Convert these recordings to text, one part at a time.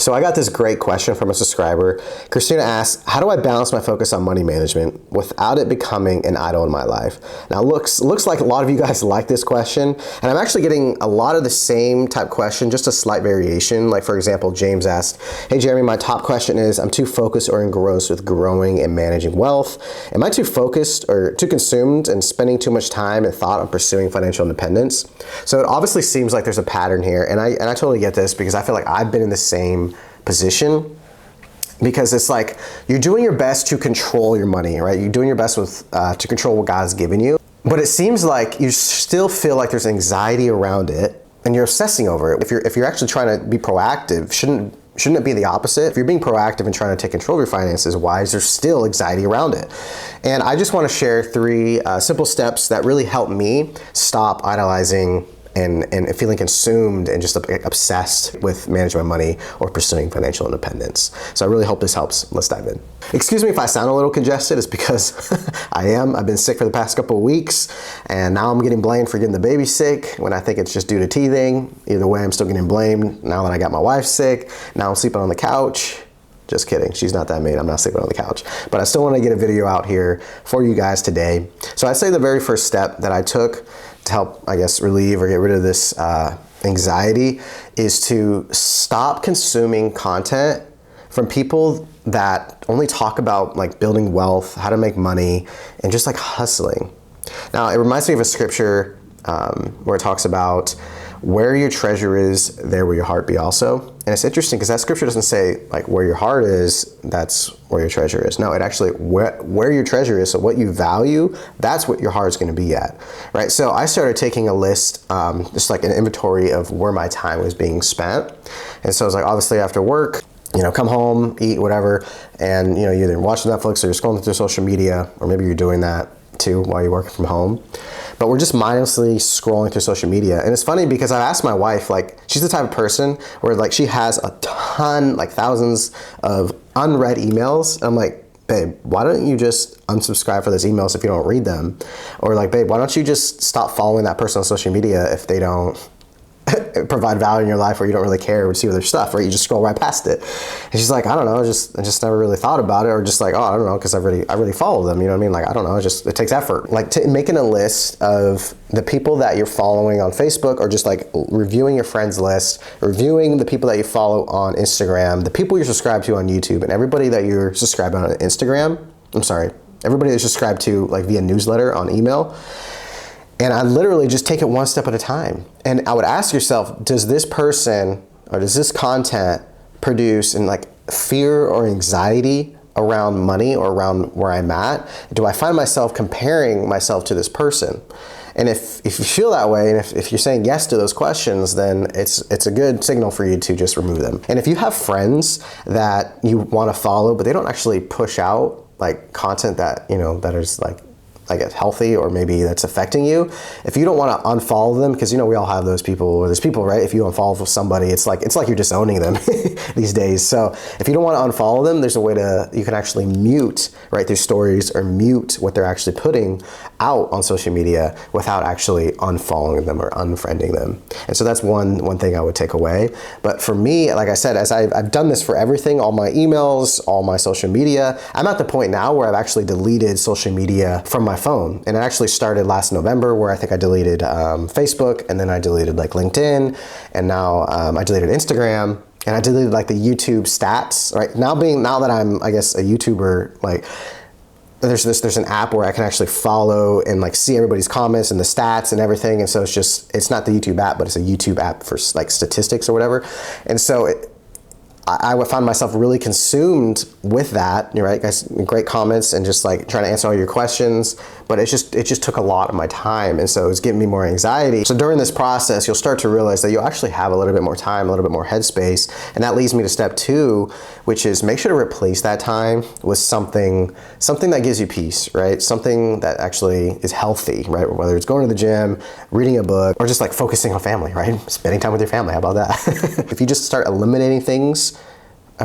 So I got this great question from a subscriber. Christina asks, how do I balance my focus on money management without it becoming an idol in my life? Now looks like a lot of you guys like this question, and I'm actually getting a lot of the same type question, just a slight variation. Like for example, James asked, hey Jeremy, my top question is, I'm too focused or engrossed with growing and managing wealth. Am I too focused or too consumed and spending too much time and thought on pursuing financial independence? So it obviously seems like there's a pattern here, and I totally get this because I feel like I've been in the same position, because it's like you're doing your best to control your money, right? You're doing your best to control what God's given you, but it seems like you still feel like there's anxiety around it and you're obsessing over it. If you're actually trying to be proactive, shouldn't it be the opposite? If you're being proactive and trying to take control of your finances, why is there still anxiety around it? And I just want to share 3 simple steps that really help me stop idolizing and feeling consumed and just obsessed with managing my money or pursuing financial independence. So I really hope this helps. Let's dive in. Excuse me if I sound a little congested. It's because I am. I've been sick for the past couple of weeks, and now I'm getting blamed for getting the baby sick when I think it's just due to teething. Either way, I'm still getting blamed now that I got my wife sick. Now I'm sleeping on the couch. Just kidding. She's not that mean. I'm not sleeping on the couch. But I still want to get a video out here for you guys today. So I'd say the very first step that I took to help, I guess, relieve or get rid of this anxiety is to stop consuming content from people that only talk about like building wealth, how to make money, and just like hustling. Now, it reminds me of a scripture where it talks about where your treasure is, there will your heart be also. And it's interesting because that scripture doesn't say like where your heart is, that's where your treasure is. No, it actually, where your treasure is, so what you value, that's what your heart's gonna be at, right? So I started taking a list, just like an inventory of where my time was being spent. And so it's like, obviously after work, come home, eat, whatever, and you're either watching Netflix or you're scrolling through social media, or maybe you're doing that too while you're working from home. But we're just mindlessly scrolling through social media. And it's funny because I asked my wife, like, she's the type of person where like she has a ton, like thousands of unread emails. And I'm like, babe, why don't you just unsubscribe for those emails if you don't read them? Or like, babe, why don't you just stop following that person on social media if they don't provide value in your life, or you don't really care or see their stuff, right? You just scroll right past it. And she's like, I don't know, I just never really thought about it, or just like, oh, I don't know, because I really follow them, you know what I mean? Like, I don't know, it takes effort. Like making a list of the people that you're following on Facebook, or just like reviewing your friends list, reviewing the people that you follow on Instagram, the people you're subscribed to on YouTube, and everybody that you're subscribed on Instagram, everybody that's subscribed to like via newsletter on email. And I literally just take it one step at a time. And I would ask yourself, does this person or does this content produce in like fear or anxiety around money or around where I'm at? Do I find myself comparing myself to this person? And if you feel that way, and if you're saying yes to those questions, then it's a good signal for you to just remove them. And if you have friends that you want to follow, but they don't actually push out like content that, that is like healthy, or maybe that's affecting you, if you don't want to unfollow them, because we all have those people, or there's people, right? If you unfollow somebody, it's like you're disowning them these days. So if you don't want to unfollow them, there's a way you can actually mute, right, their stories, or mute what they're actually putting out on social media without actually unfollowing them or unfriending them. And so that's one thing I would take away. But for me, like I said, as I've done this for everything, all my emails, all my social media, I'm at the point now where I've actually deleted social media from my phone. And it actually started last November, where I think I deleted Facebook, and then I deleted like LinkedIn, and now I deleted Instagram, and I deleted like the YouTube stats, right? Now that I'm, I guess, a YouTuber, like there's an app where I can actually follow and like see everybody's comments and the stats and everything. And so it's not the YouTube app, but it's a YouTube app for like statistics or whatever. And so I would find myself really consumed with that. You're right, guys, great comments, and just like trying to answer all your questions, but it just took a lot of my time, and so it was giving me more anxiety. So during this process, you'll start to realize that you'll actually have a little bit more time, a little bit more headspace, and that leads me to step 2, which is make sure to replace that time with something that gives you peace, right? Something that actually is healthy, right? Whether it's going to the gym, reading a book, or just like focusing on family, right? Spending time with your family, how about that? If you just start eliminating things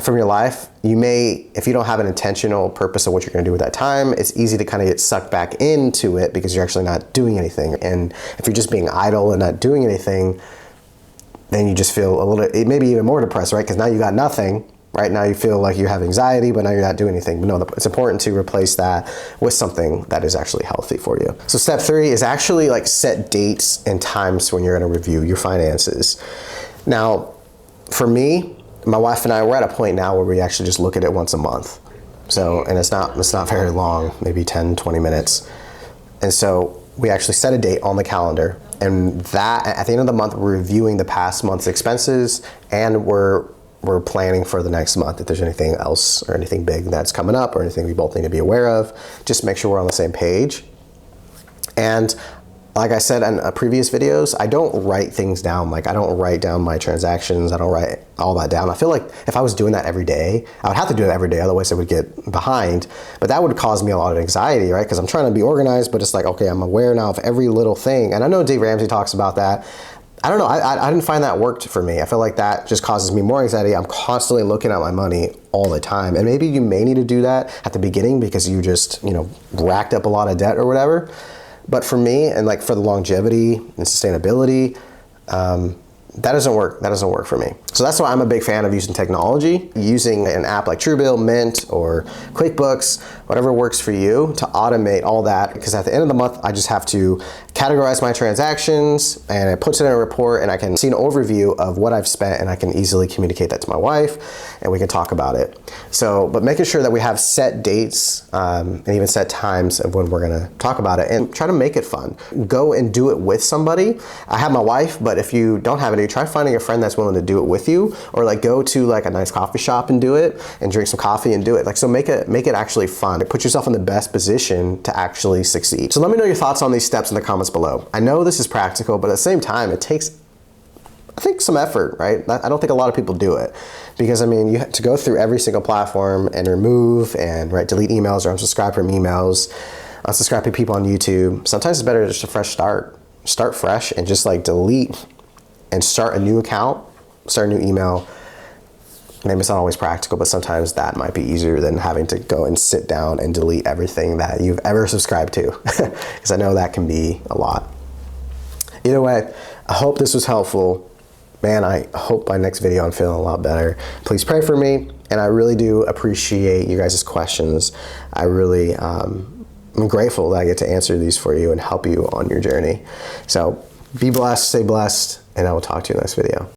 from your life, you may, if you don't have an intentional purpose of what you're going to do with that time, it's easy to kind of get sucked back into it because you're actually not doing anything. And if you're just being idle and not doing anything, then you just feel a little, maybe even more depressed, right? Because now you got nothing, right? Now you feel like you have anxiety, but now you're not doing anything. But no, it's important to replace that with something that is actually healthy for you. So step 3 is actually like set dates and times when you're going to review your finances. Now, for me, my wife and I, we're at a point now where we actually just look at it once a month. So, and it's not very long, maybe 10, 20 minutes. And so we actually set a date on the calendar, and that at the end of the month, we're reviewing the past month's expenses, and we're planning for the next month if there's anything else or anything big that's coming up or anything we both need to be aware of. Just make sure we're on the same page. And like I said in previous videos, I don't write things down. Like I don't write down my transactions. I don't write all that down. I feel like if I was doing that every day, I would have to do it every day. Otherwise I would get behind. But that would cause me a lot of anxiety, right? Because I'm trying to be organized, but it's like, okay, I'm aware now of every little thing. And I know Dave Ramsey talks about that. I don't know, I didn't find that worked for me. I feel like that just causes me more anxiety. I'm constantly looking at my money all the time. And maybe you may need to do that at the beginning because you just, racked up a lot of debt or whatever. But for me, and like for the longevity and sustainability, that doesn't work. That doesn't work for me. So that's why I'm a big fan of using technology, using an app like Truebill, Mint, or QuickBooks, whatever works for you to automate all that. Because at the end of the month, I just have to categorize my transactions and it puts it in a report and I can see an overview of what I've spent and I can easily communicate that to my wife and we can talk about it. So, but making sure that we have set dates and even set times of when we're gonna talk about it and try to make it fun. Go and do it with somebody. I have my wife, but if you don't have any, try finding a friend that's willing to do it with you, or like go to like a nice coffee shop and do it and drink some coffee and do it. Like, so make it actually fun. Put yourself in the best position to actually succeed. So let me know your thoughts on these steps in the comments below. I know this is practical, but at the same time, it takes, I think, some effort, right? I don't think a lot of people do it because, I mean, you have to go through every single platform and remove and delete emails or unsubscribe from emails, unsubscribe to people on YouTube. Sometimes it's better just a fresh start. Start fresh and just like delete and start a new account, start a new email. Maybe it's not always practical, but sometimes that might be easier than having to go and sit down and delete everything that you've ever subscribed to, because I know that can be a lot. Either way, I hope this was helpful. Man, I hope by next video I'm feeling a lot better. Please pray for me, and I really do appreciate you guys' questions. I really, I'm grateful that I get to answer these for you and help you on your journey. So be blessed, stay blessed, and I will talk to you in the next video.